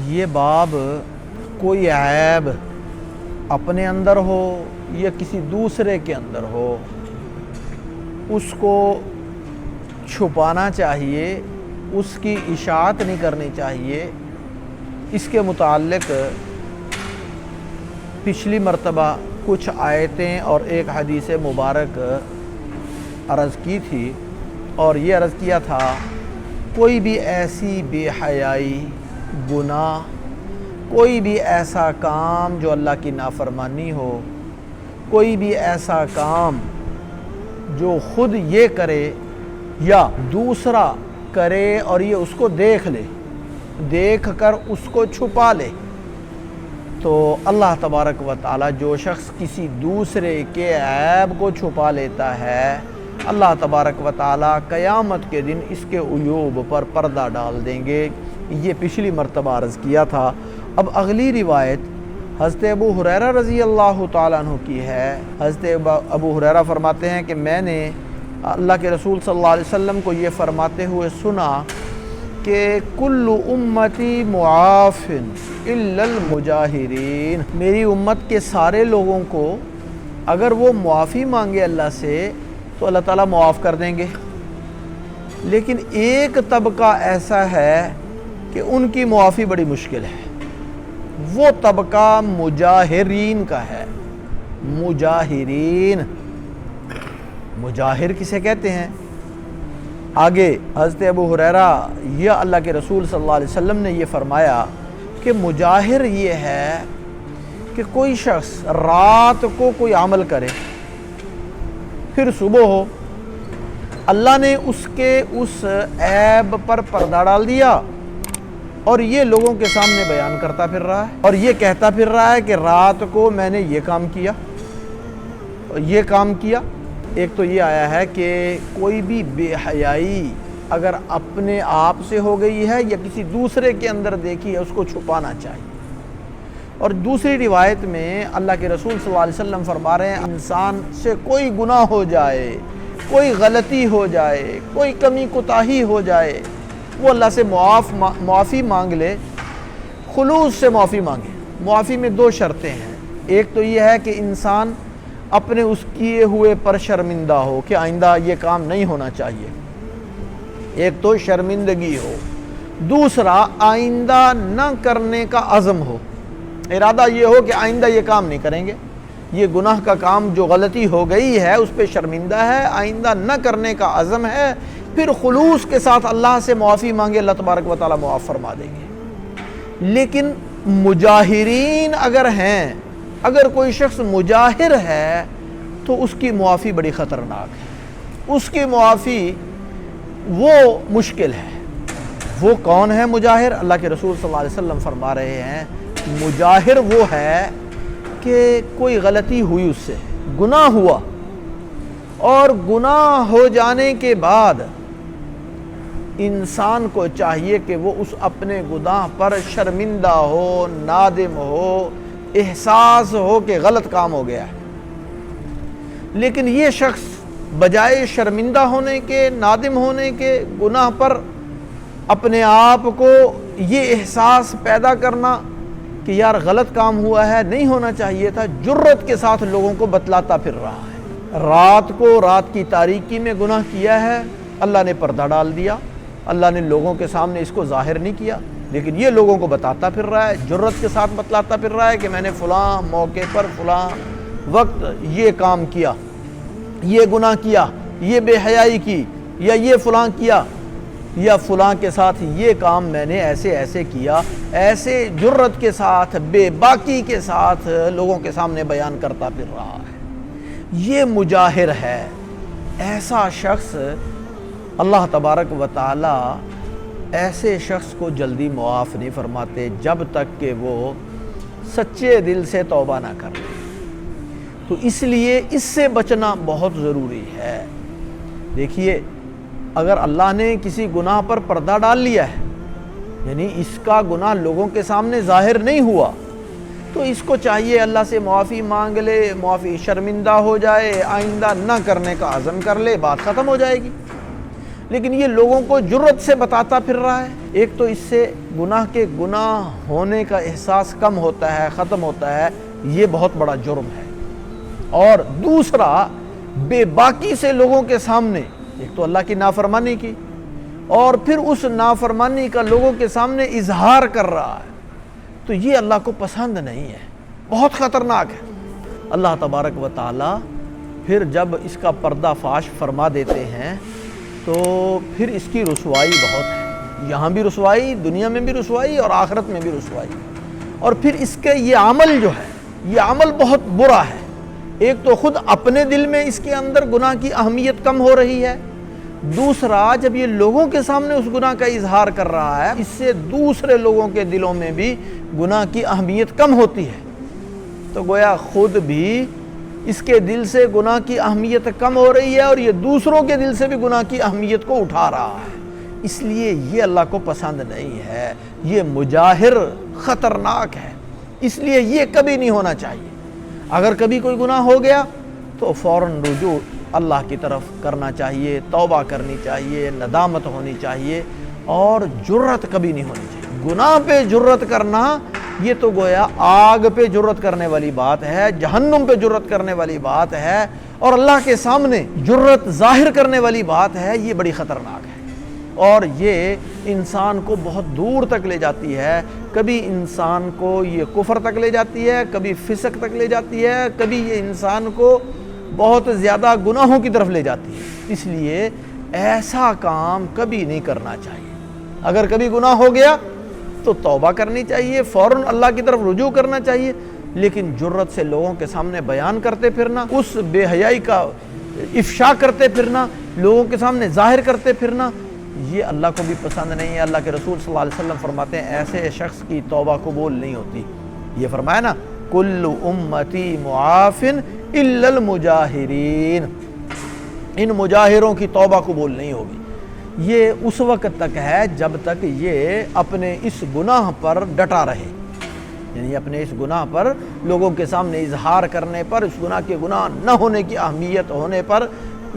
یہ باب کوئی عیب اپنے اندر ہو یا کسی دوسرے کے اندر ہو اس کو چھپانا چاہیے، اس کی اشاعت نہیں کرنی چاہیے۔ اس کے متعلق پچھلی مرتبہ کچھ آیتیں اور ایک حدیث مبارک عرض کی تھی، اور یہ عرض کیا تھا کوئی بھی ایسی بے حیائی، گناہ، کوئی بھی ایسا کام جو اللہ کی نافرمانی ہو، کوئی بھی ایسا کام جو خود یہ کرے یا دوسرا کرے اور یہ اس کو دیکھ لے، دیکھ کر اس کو چھپا لے، تو اللہ تبارک و تعالی جو شخص کسی دوسرے کے عیب کو چھپا لیتا ہے، اللہ تبارک و تعالی قیامت کے دن اس کے عیوب پر پردہ ڈال دیں گے۔ یہ پچھلی مرتبہ عرض کیا تھا۔ اب اگلی روایت حضرت ابو ہریرہ رضی اللہ تعالیٰ عنہ کی ہے۔ حضرت ابو ہریرہ فرماتے ہیں کہ میں نے اللہ کے رسول صلی اللہ علیہ وسلم کو یہ فرماتے ہوئے سنا کہ کل امتی معاف الا المجاہرین، میری امت کے سارے لوگوں کو اگر وہ معافی مانگے اللہ سے تو اللہ تعالیٰ معاف کر دیں گے، لیکن ایک طبقہ ایسا ہے کہ ان کی معافی بڑی مشکل ہے، وہ طبقہ مجاہرین کا ہے۔ مجاہرین، مجاہر کسے کہتے ہیں؟ آگے حضرت ابو ہریرہ یا اللہ کے رسول صلی اللہ علیہ وسلم نے یہ فرمایا کہ مجاہر یہ ہے کہ کوئی شخص رات کو کوئی عمل کرے، پھر صبح ہو اللہ نے اس کے اس عیب پر پردہ ڈال دیا اور یہ لوگوں کے سامنے بیان کرتا پھر رہا ہے، اور یہ کہتا پھر رہا ہے کہ رات کو میں نے یہ کام کیا، یہ کام کیا۔ ایک تو یہ آیا ہے کہ کوئی بھی بے حیائی اگر اپنے آپ سے ہو گئی ہے یا کسی دوسرے کے اندر دیکھی ہے، اس کو چھپانا چاہیے۔ اور دوسری روایت میں اللہ کے رسول صلی اللہ علیہ وسلم فرما رہے ہیں انسان سے کوئی گناہ ہو جائے، کوئی غلطی ہو جائے، کوئی کمی کوتاہی ہو جائے، وہ اللہ سے معافی مانگ لے، خلوص سے معافی مانگے۔ معافی میں دو شرطیں ہیں، ایک تو یہ ہے کہ انسان اپنے اس کیے ہوئے پر شرمندہ ہو کہ آئندہ یہ کام نہیں ہونا چاہیے، ایک تو شرمندگی ہو، دوسرا آئندہ نہ کرنے کا عزم ہو، ارادہ یہ ہو کہ آئندہ یہ کام نہیں کریں گے، یہ گناہ کا کام جو غلطی ہو گئی ہے اس پہ شرمندہ ہے، آئندہ نہ کرنے کا عزم ہے، پھر خلوص کے ساتھ اللہ سے معافی مانگے، اللہ تبارک و تعالیٰ معاف فرما دیں گے۔ لیکن مجاہرین اگر ہیں، اگر کوئی شخص مجاہر ہے تو اس کی معافی بڑی خطرناک ہے، اس کی معافی وہ مشکل ہے۔ وہ کون ہے مجاہر؟ اللہ کے رسول صلی اللہ علیہ وسلم فرما رہے ہیں مجاہر وہ ہے کہ کوئی غلطی ہوئی، اس سے گناہ ہوا، اور گناہ ہو جانے کے بعد انسان کو چاہیے کہ وہ اس اپنے گناہ پر شرمندہ ہو، نادم ہو، احساس ہو کہ غلط کام ہو گیا ہے۔ لیکن یہ شخص بجائے شرمندہ ہونے کے، نادم ہونے کے، گناہ پر اپنے آپ کو یہ احساس پیدا کرنا کہ یار غلط کام ہوا ہے، نہیں ہونا چاہیے تھا، جرت کے ساتھ لوگوں کو بتلاتا پھر رہا ہے۔ رات کو، رات کی تاریکی میں گناہ کیا ہے، اللہ نے پردہ ڈال دیا، اللہ نے لوگوں کے سامنے اس کو ظاہر نہیں کیا، لیکن یہ لوگوں کو بتاتا پھر رہا ہے، جرت کے ساتھ بتلاتا پھر رہا ہے کہ میں نے فلاں موقع پر فلاں وقت یہ کام کیا، یہ گناہ کیا، یہ بے حیائی کی، یا یہ فلاں کیا، یا فلاں کے ساتھ یہ کام میں نے ایسے ایسے کیا، ایسے جرت کے ساتھ، بے باکی کے ساتھ لوگوں کے سامنے بیان کرتا پھر رہا ہے۔ یہ مجاہر ہے۔ ایسا شخص اللہ تبارک و تعالی ایسے شخص کو جلدی معاف نہیں فرماتے جب تک کہ وہ سچے دل سے توبہ نہ کر لے۔ تو اس لیے اس سے بچنا بہت ضروری ہے۔ دیکھیے، اگر اللہ نے کسی گناہ پر پردہ ڈال لیا ہے، یعنی اس کا گناہ لوگوں کے سامنے ظاہر نہیں ہوا، تو اس کو چاہیے اللہ سے معافی مانگ لے، معافی، شرمندہ ہو جائے، آئندہ نہ کرنے کا عزم کر لے، بات ختم ہو جائے گی۔ لیکن یہ لوگوں کو جرت سے بتاتا پھر رہا ہے۔ ایک تو اس سے گناہ کے گناہ ہونے کا احساس کم ہوتا ہے، ختم ہوتا ہے، یہ بہت بڑا جرم ہے۔ اور دوسرا، بے باکی سے لوگوں کے سامنے ایک تو اللہ کی نافرمانی کی، اور پھر اس نافرمانی کا لوگوں کے سامنے اظہار کر رہا ہے، تو یہ اللہ کو پسند نہیں ہے، بہت خطرناک ہے۔ اللہ تبارک و تعالی پھر جب اس کا پردہ فاش فرما دیتے ہیں تو پھر اس کی رسوائی بہت ہے، یہاں بھی رسوائی، دنیا میں بھی رسوائی اور آخرت میں بھی رسوائی۔ اور پھر اس کے یہ عمل جو ہے، یہ عمل بہت برا ہے۔ ایک تو خود اپنے دل میں اس کے اندر گناہ کی اہمیت کم ہو رہی ہے، دوسرا جب یہ لوگوں کے سامنے اس گناہ کا اظہار کر رہا ہے، اس سے دوسرے لوگوں کے دلوں میں بھی گناہ کی اہمیت کم ہوتی ہے۔ تو گویا خود بھی اس کے دل سے گناہ کی اہمیت کم ہو رہی ہے، اور یہ دوسروں کے دل سے بھی گناہ کی اہمیت کو اٹھا رہا ہے۔ اس لیے یہ اللہ کو پسند نہیں ہے، یہ مجاہر خطرناک ہے، اس لیے یہ کبھی نہیں ہونا چاہیے۔ اگر کبھی کوئی گناہ ہو گیا تو فوراً رجوع اللہ کی طرف کرنا چاہیے، توبہ کرنی چاہیے، ندامت ہونی چاہیے، اور جرت کبھی نہیں ہونی چاہیے۔ گناہ پہ جرت کرنا یہ تو گویا آگ پہ جرت کرنے والی بات ہے، جہنم پہ جرت کرنے والی بات ہے، اور اللہ کے سامنے جرت ظاہر کرنے والی بات ہے، یہ بڑی خطرناک ہے، اور یہ انسان کو بہت دور تک لے جاتی ہے۔ کبھی انسان کو یہ کفر تک لے جاتی ہے، کبھی فسق تک لے جاتی ہے، کبھی یہ انسان کو بہت زیادہ گناہوں کی طرف لے جاتی ہے۔ اس لیے ایسا کام کبھی نہیں کرنا چاہیے۔ اگر کبھی گناہ ہو گیا تو توبہ کرنی چاہیے، فوراً اللہ کی طرف رجوع کرنا چاہیے، لیکن جرت سے لوگوں کے سامنے بیان کرتے پھرنا، اس بے حیائی کا افشا کرتے پھرنا، لوگوں کے سامنے ظاہر کرتے پھرنا، یہ اللہ کو بھی پسند نہیں ہے۔ اللہ کے رسول صلی اللہ علیہ وسلم فرماتے ہیں ایسے شخص کی توبہ قبول نہیں ہوتی۔ یہ فرمایا نا، کل امتی معافن الا المجاہرین، ان مجاہروں کی توبہ قبول نہیں ہوگی۔ یہ اس وقت تک ہے جب تک یہ اپنے اس گناہ پر ڈٹا رہے، یعنی اپنے اس گناہ پر لوگوں کے سامنے اظہار کرنے پر، اس گناہ کے گناہ نہ ہونے کی اہمیت ہونے پر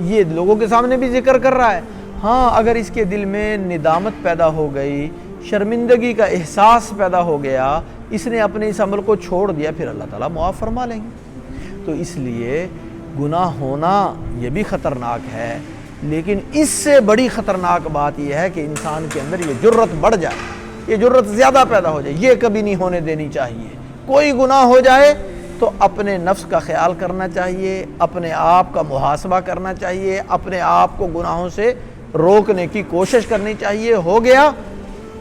یہ لوگوں کے سامنے بھی ذکر کر رہا ہے۔ ہاں، اگر اس کے دل میں ندامت پیدا ہو گئی، شرمندگی کا احساس پیدا ہو گیا، اس نے اپنے اس عمل کو چھوڑ دیا، پھر اللہ تعالیٰ معاف فرما لیں گے۔ تو اس لیے گناہ ہونا یہ بھی خطرناک ہے، لیکن اس سے بڑی خطرناک بات یہ ہے کہ انسان کے اندر یہ جرت بڑھ جائے، یہ جرت زیادہ پیدا ہو جائے، یہ کبھی نہیں ہونے دینی چاہیے۔ کوئی گناہ ہو جائے تو اپنے نفس کا خیال کرنا چاہیے، اپنے آپ کا محاسبہ کرنا چاہیے، اپنے آپ کو گناہوں سے روکنے کی کوشش کرنی چاہیے۔ ہو گیا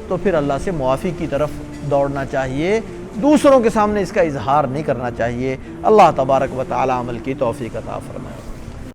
تو پھر اللہ سے معافی کی طرف دوڑنا چاہیے، دوسروں کے سامنے اس کا اظہار نہیں کرنا چاہیے۔ اللہ تبارک و تعالی عمل کی توفیق عطا فرمائے۔